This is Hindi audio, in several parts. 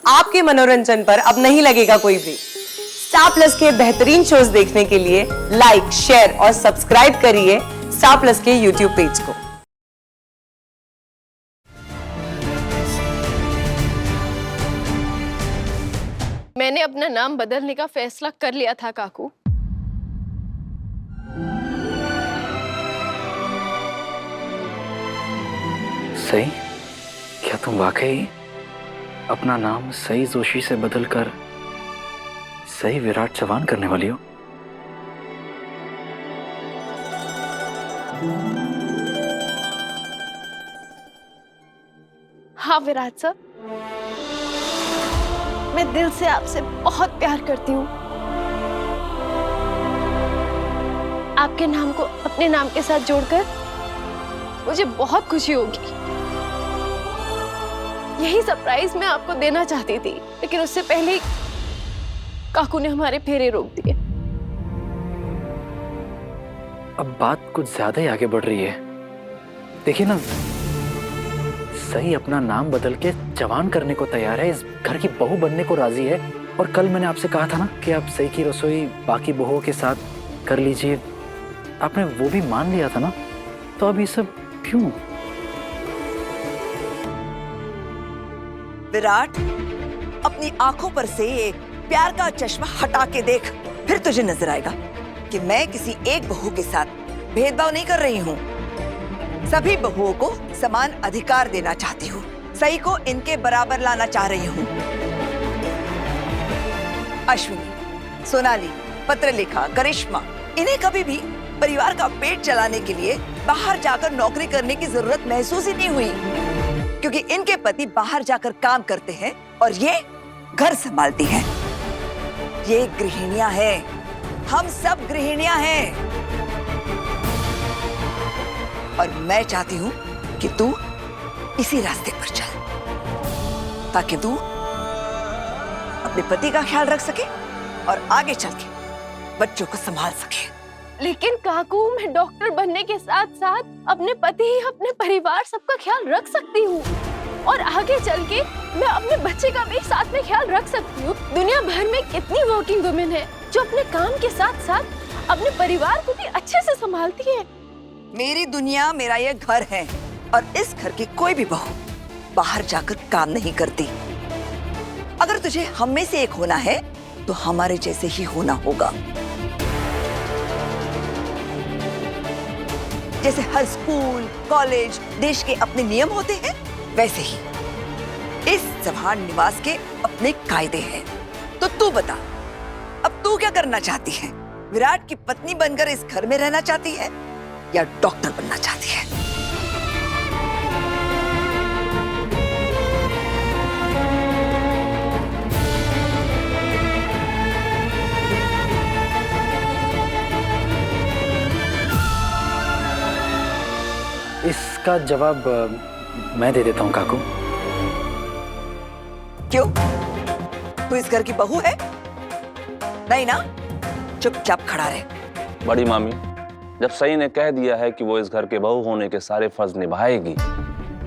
आपके मनोरंजन पर अब नहीं लगेगा कोई ब्रेक। स्टार प्लस के बेहतरीन शोज देखने के लिए लाइक, शेयर और सब्सक्राइब करिए स्टार प्लस के यूट्यूब पेज को। मैंने अपना नाम बदलने का फैसला कर लिया था काकू। सई, क्या तुम वाकई अपना नाम सई जोशी से बदलकर सई विराट चौहान करने वाली हो? हाँ विराट सर, मैं दिल से आपसे बहुत प्यार करती हूँ। आपके नाम को अपने नाम के साथ जोड़कर मुझे बहुत खुशी होगी। यही सरप्राइज मैं आपको देना चाहती थी, लेकिन उससे पहले काकू ने हमारे फेरे रोक दिए। अब बात कुछ ज्यादा ही आगे बढ़ रही है। देखिए ना, सई अपना नाम बदल के जवान करने को तैयार है, इस घर की बहू बनने को राजी है। और कल मैंने आपसे कहा था ना कि आप सई की रसोई बाकी बहुओं के साथ कर लीजिए, आपने वो भी मान लिया था ना। तो अब ये सब क्यों? विराट, अपनी आंखों पर से ये प्यार का चश्मा हटा के देख, फिर तुझे नजर आएगा कि मैं किसी एक बहू के साथ भेदभाव नहीं कर रही हूँ। सभी बहुओं को समान अधिकार देना चाहती हूँ। सई को इनके बराबर लाना चाह रही हूँ। अश्विनी, सोनाली, पत्रलेखा, करिश्मा, इन्हें कभी भी परिवार का पेट चलाने के लिए बाहर जाकर नौकरी करने की जरूरत महसूस ही नहीं हुई, क्योंकि इनके पति बाहर जाकर काम करते हैं और ये घर संभालती हैं। ये गृहिणियां हैं, हम सब गृहिणियां हैं। और मैं चाहती हूँ कि तू इसी रास्ते पर चल, ताकि तू अपने पति का ख्याल रख सके और आगे चल के बच्चों को संभाल सके। लेकिन काकू, मैं डॉक्टर बनने के साथ साथ अपने पति, अपने परिवार, सबका ख्याल रख सकती हूँ। और आगे चल के मैं अपने बच्चे का भी साथ में ख्याल रख सकती हूँ। दुनिया भर में कितनी वर्किंग वुमेन है जो अपने काम के साथ साथ अपने परिवार को भी अच्छे से संभालती है। मेरी दुनिया, मेरा ये घर है, और इस घर की कोई भी बहू बाहर जाकर काम नहीं करती। अगर तुझे हम में से एक होना है तो हमारे जैसे ही होना होगा। जैसे हर स्कूल, कॉलेज, देश के अपने नियम होते हैं, वैसे ही इस चौहान निवास के अपने कायदे हैं। तो तू बता, अब तू क्या करना चाहती है? विराट की पत्नी बनकर इस घर में रहना चाहती है या डॉक्टर बनना चाहती है? इसका जवाब मैं दे देता हूँ काकू। क्यों? तू इस घर की बहू है? नहीं ना? चुपचाप खड़ा रहे। बड़ी मामी, जब सई ने कह दिया है कि वो इस घर के बहू होने के सारे फर्ज निभाएगी,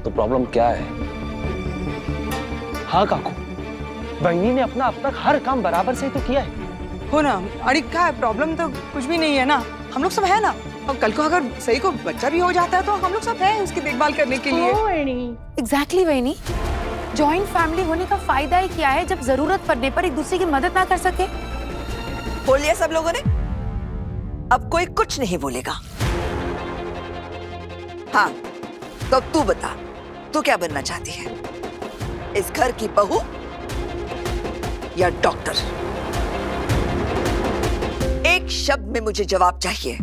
तो प्रॉब्लम क्या है? हाँ काकू, बहनी ने अपना अब तक हर काम बराबर से ही तो किया है। हो ना, अरे क्या है, प्रॉब्लम तो कुछ भी नहीं है ना, हम लोग सब है ना। और कल को अगर सही को बच्चा भी हो जाता है तो हम लोग सब हैं उसकी देखभाल करने के लिए। एग्जैक्टली वहीनी, जॉइंट फैमिली होने का फायदा ही क्या है जब जरूरत पड़ने पर एक दूसरे की मदद ना कर सके। बोल लिया सब लोगों ने, अब कोई कुछ नहीं बोलेगा। हाँ, तो अब तू बता, तू क्या बनना चाहती है? इस घर की बहू या डॉक्टर? एक शब्द में मुझे जवाब चाहिए,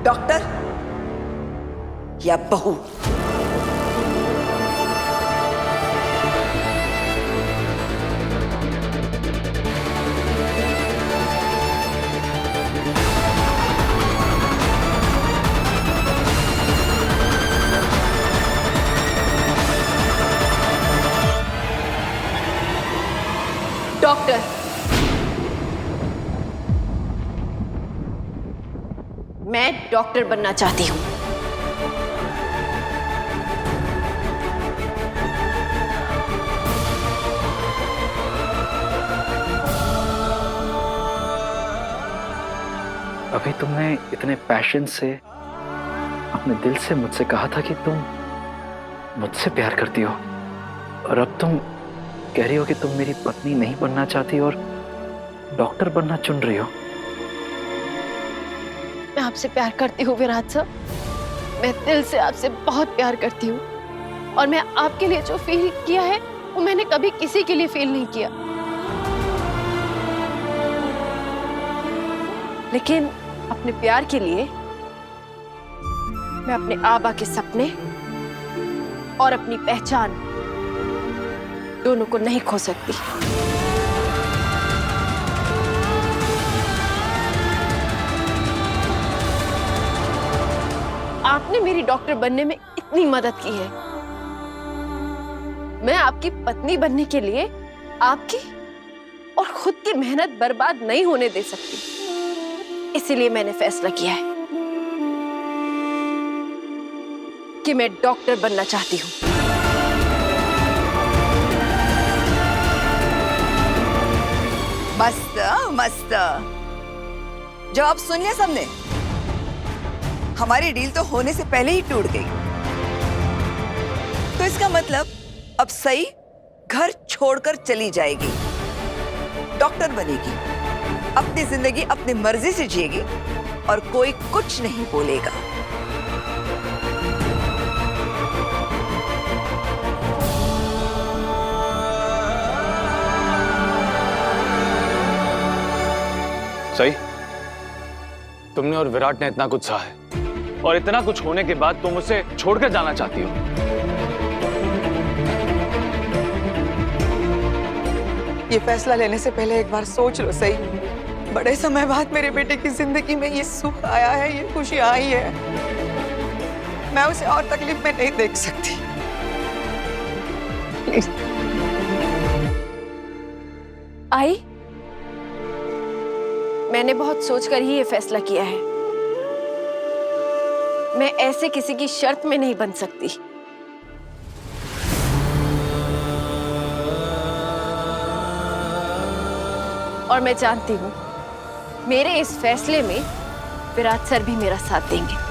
डॉक्टर या बहू? डॉक्टर। मैं डॉक्टर बनना चाहती हूँ। अभी तुमने इतने पैशन से अपने दिल से मुझसे कहा था कि तुम मुझसे प्यार करती हो, और अब तुम कह रही हो कि तुम मेरी पत्नी नहीं बनना चाहती और डॉक्टर बनना चुन रही हो। मैं आपसे प्यार करती हूँ विराट सर, मैं दिल से आपसे बहुत प्यार करती हूँ, और मैं आपके लिए जो फील किया है वो मैंने कभी किसी के लिए फील नहीं किया। लेकिन अपने प्यार के लिए मैं अपने आबा के सपने और अपनी पहचान दोनों को नहीं खो सकती। आपने मेरी डॉक्टर बनने में इतनी मदद की है, मैं आपकी पत्नी बनने के लिए आपकी और खुद की मेहनत बर्बाद नहीं होने दे सकती। इसीलिए मैंने फैसला किया है कि मैं डॉक्टर बनना चाहती हूँ। मस्त मस्त, जवाब सुन लिया सबने। हमारी डील तो होने से पहले ही टूट गई, तो इसका मतलब अब सई घर छोड़कर चली जाएगी, डॉक्टर बनेगी, अपनी जिंदगी अपनी मर्जी से जिएगी और कोई कुछ नहीं बोलेगा। सही, तुमने और विराट ने इतना कुछ सहा है, और इतना कुछ होने के बाद तुम उसे छोड़कर जाना चाहती हो। ये फैसला लेने से पहले एक बार सोच लो सही। बड़े समय बाद मेरे बेटे की जिंदगी में ये सुख आया है, ये खुशी आई है, मैं उसे और तकलीफ में नहीं देख सकती। प्लीज। आई, मैंने बहुत सोचकर ही ये फैसला किया है। मैं ऐसे किसी की शर्त में नहीं बन सकती। और मैं जानती हूं मेरे इस फैसले में विराट सर भी मेरा साथ देंगे।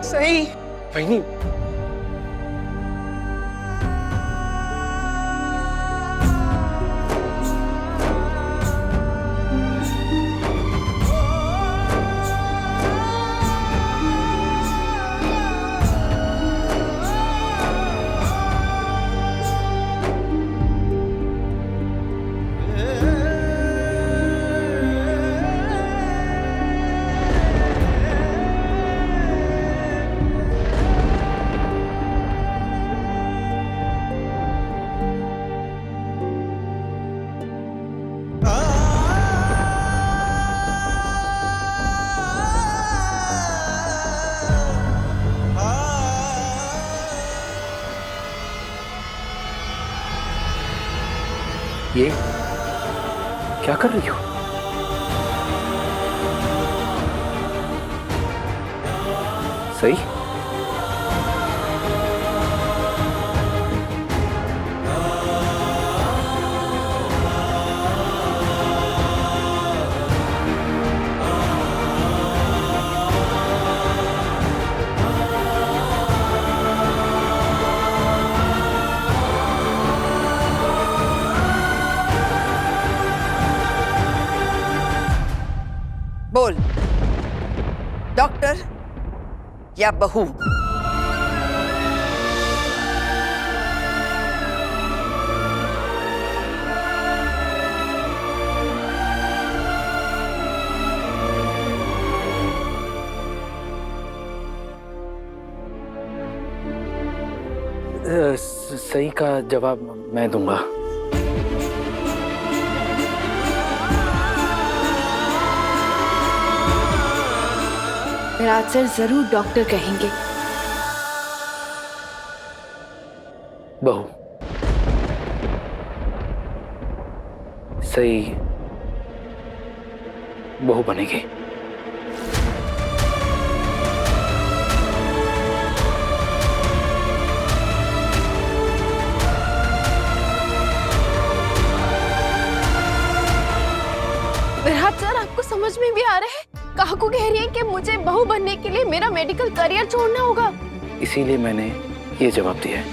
सही। वही ये क्या कर रही हो? सही, बोल, डॉक्टर या बहू? सही का जवाब मैं दूंगा। विराट सर जरूर डॉक्टर कहेंगे। बहू सही बहू बनेगी। विराट सर आपको समझ में भी आ रहा है? काकू कह रही है कि मुझे बहू बनने के लिए मेरा मेडिकल करियर छोड़ना होगा। इसीलिए मैंने ये जवाब दिया है।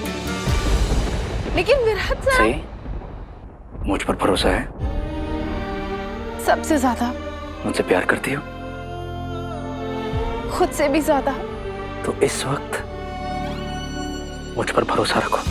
लेकिन विराट सर सही मुझ पर भरोसा है? सबसे ज्यादा। मुझसे प्यार करती हो? खुद से भी ज्यादा। तो इस वक्त मुझ पर भरोसा रखो।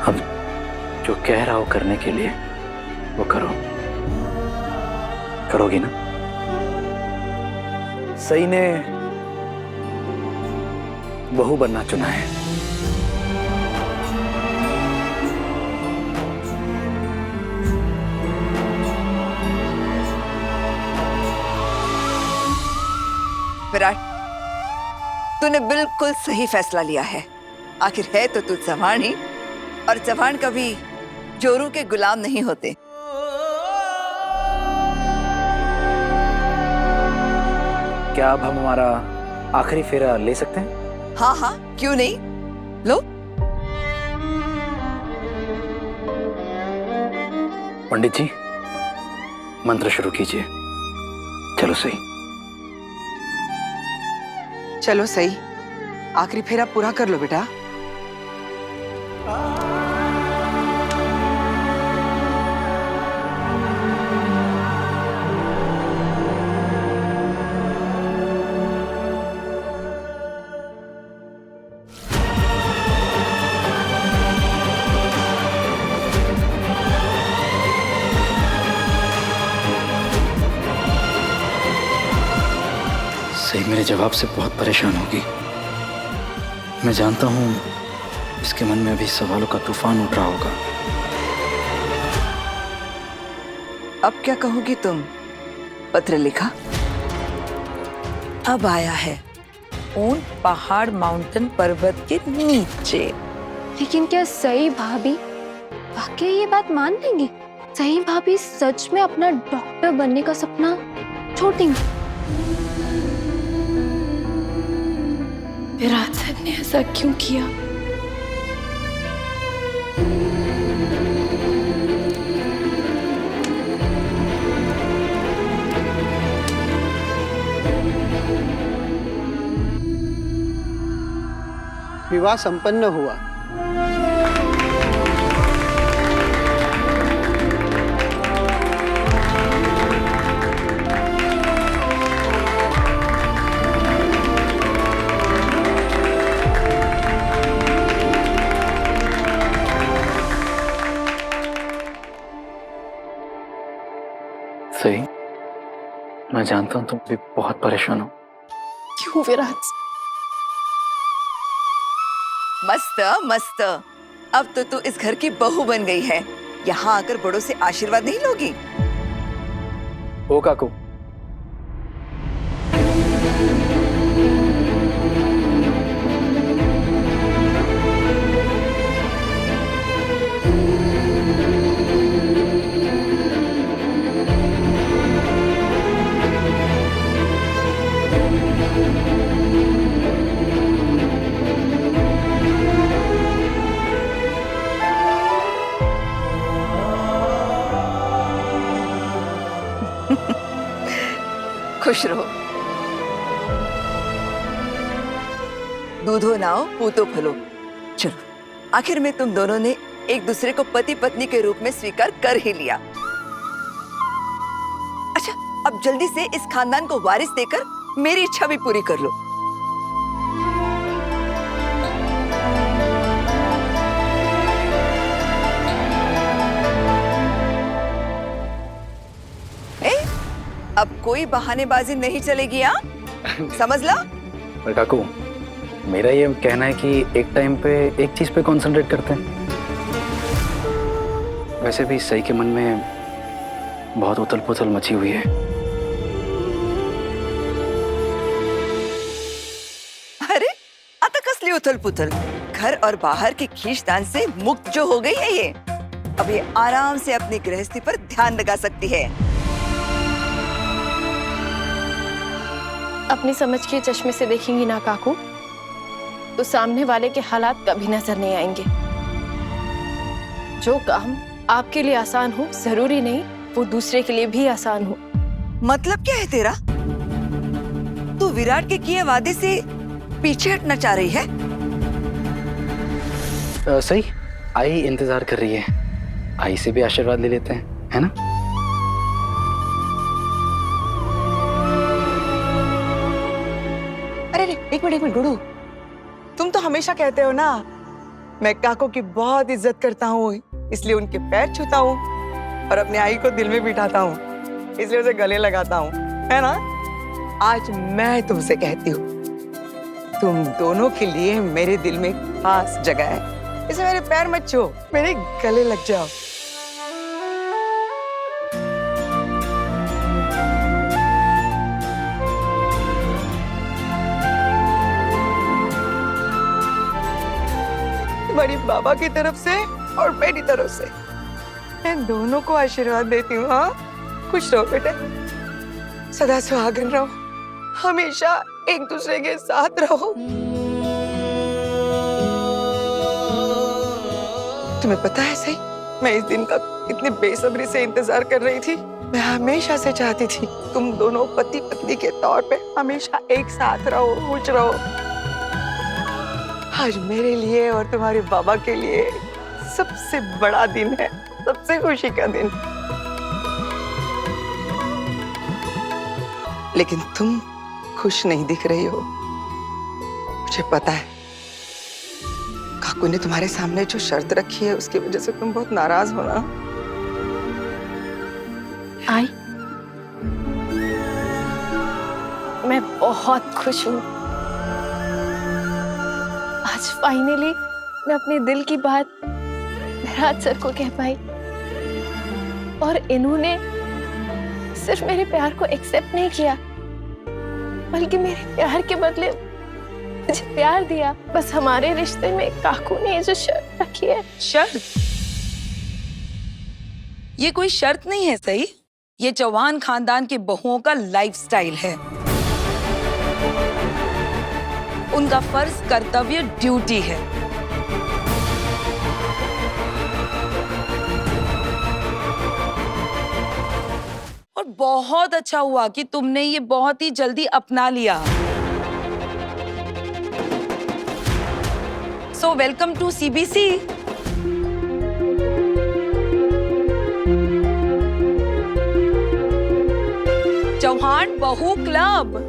अब जो कह रहा हो करने के लिए वो करो। करोगी ना? सही ने बहू बनना चुना है। विराट, तूने बिल्कुल सही फैसला लिया है। आखिर है तो तू जवान ही, और जवान कभी जोरू के गुलाम नहीं होते। क्या अब हम हमारा आखिरी फेरा ले सकते हैं? हाँ हाँ, क्यों नहीं, लो। पंडित जी मंत्र शुरू कीजिए। चलो सही। चलो सही, आखिरी फेरा पूरा कर लो बेटा। सही मेरे जवाब से बहुत परेशान होगी। मैं जानता हूं इसके मन में अभी सवालों का तूफान उठ रहा होगा। अब क्या कहोगी तुम? पत्र लिखा, अब आया है ऊंट पहाड़ माउंटेन पर्वत के नीचे। लेकिन क्या सही भाभी वाकई ये बात मान लेंगी? सही भाभी सच में अपना डॉक्टर बनने का सपना छोड़ देंगी? विराट सर ने ऐसा क्यों किया? विवाह संपन्न हुआ। सही मैं जानता हूं तुम भी बहुत परेशान हो। क्यों विराट? मस्त मस्त, अब तो तू इस घर की बहू बन गई है। यहाँ आकर बड़ों से आशीर्वाद नहीं लोगी? ओ काकू, खुश रहो। दूधो नाओ पूतो फलो। चलो, आखिर में तुम दोनों ने एक दूसरे को पति पत्नी के रूप में स्वीकार कर ही लिया। अच्छा, अब जल्दी से इस खानदान को वारिस देकर मेरी इच्छा भी पूरी कर लो। अब कोई बहानेबाजी नहीं चलेगी, हाँ? समझ लो। पर काकू, मेरा ये कहना है कि एक टाइम पे एक चीज पे कंसंट्रेट करते हैं। वैसे भी सही के मन में बहुत उथल पुथल मची हुई है। अरे आता कसली उथल पुथल, घर और बाहर की खींचतान से मुक्त जो हो गई है ये, अब ये आराम से अपनी गृहस्थी पर ध्यान लगा सकती है। अपनी समझ के चश्मे से देखेंगी ना काकू, तो सामने वाले के हालात कभी नजर नहीं आएंगे। जो काम आपके लिए आसान हो, जरूरी नहीं वो दूसरे के लिए भी आसान हो। मतलब क्या है तेरा? तू विराट के किए वादे से पीछे हटना चाह रही है? सही, आई इंतजार कर रही है। आई से भी आशीर्वाद ले लेते हैं, है ना? अरे एक मिनट गुरु, तुम तो हमेशा कहते हो ना मैं काको की बहुत इज्जत करता हूँ, इसलिए उनके पैर छूता हूँ और अपने आई को दिल में बिठाता हूँ, इसलिए उसे गले लगाता हूँ, है ना? आज मैं तुमसे कहती हूँ, तुम दोनों के लिए मेरे दिल में खास जगह है, इसे मेरे पैर मत छू, मेरे गले लग जाओ। तुम्हारी बाबा की तरफ से और मेरी तरफ से मैं दोनों को आशीर्वाद देती हूँ। हाँ, खुश रहो बेटे, सदा सुहागन रहो, हमेशा एक दूसरे के साथ रहो। तुम्हें पता है सही, मैं इस दिन का इतनी बेसब्री से इंतजार कर रही थी। मैं हमेशा से चाहती थी तुम दोनों पति पत्नी के तौर पे हमेशा एक साथ रहो, खुश रहो। आज मेरे लिए और तुम्हारे बाबा के लिए सबसे बड़ा दिन है, सबसे खुशी का दिन। लेकिन तुम खुश नहीं दिख रही हो, मुझे पता है। काकू ने तुम्हारे सामने जो शर्त रखी है उसकी वजह से तुम बहुत नाराज हो ना। आई, मैं बहुत खुश हूँ। आज फाइनली मैं अपने दिल की बात विराट सर को कह पाई और इन्होंने सिर्फ मेरे प्यार को एक्सेप्ट नहीं किया, बल्कि मेरे प्यार के बदले मुझे प्यार दिया। बस हमारे रिश्ते में काकू ने ये जो शर्त रखी है। शर्त? ये कोई शर्त नहीं है सही, ये चौहान खानदान की बहुओं का लाइफस्टाइल है, उनका फर्ज, कर्तव्य, ड्यूटी है। और बहुत अच्छा हुआ कि तुमने ये बहुत ही जल्दी अपना लिया। So welcome to CBC. Chauhan बहू क्लब।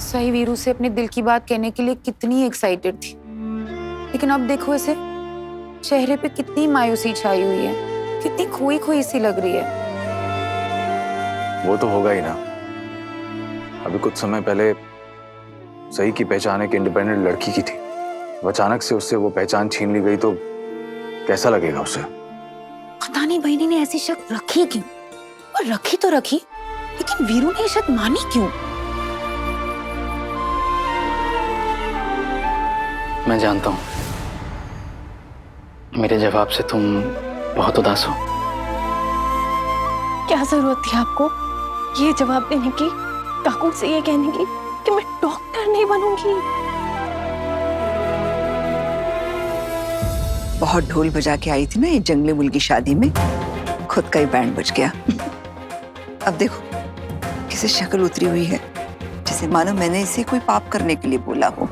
सही वीरू से अपने दिल की बात कहने के लिए कितनी एक्साइटेड थी, लेकिन अब देखो इसे, चेहरे पे कितनी मायूसी छाई हुई है, कितनी खोई खोई सी लग रही है। वो तो होगा ही ना। अभी कुछ समय पहले सही की पहचान एक इंडिपेंडेंट लड़की की थी, अचानक से उससे वो पहचान छीन ली गई तो कैसा लगेगा उसे? पता नहीं बहनी ने ऐसी शक रखी क्यों, और रखी तो रखी, लेकिन वीरू ने ये शक मानी क्यों? मैं जानता हूँ मेरे जवाब से तुम बहुत उदास हो। क्या जरूरत थी आपको ये जवाब देने की, काकू से ये कहने की कि मैं डॉक्टर नहीं बनूंगी? बहुत ढोल बजा के आई थी ना ये जंगली मुल की शादी में, खुद का ही बैंड बज गया। अब देखो किसी शक्ल उतरी हुई है, जैसे मानो मैंने इसे कोई पाप करने के लिए बोला हो।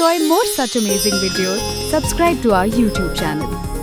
enjoy more such amazing videos, subscribe to our YouTube channel.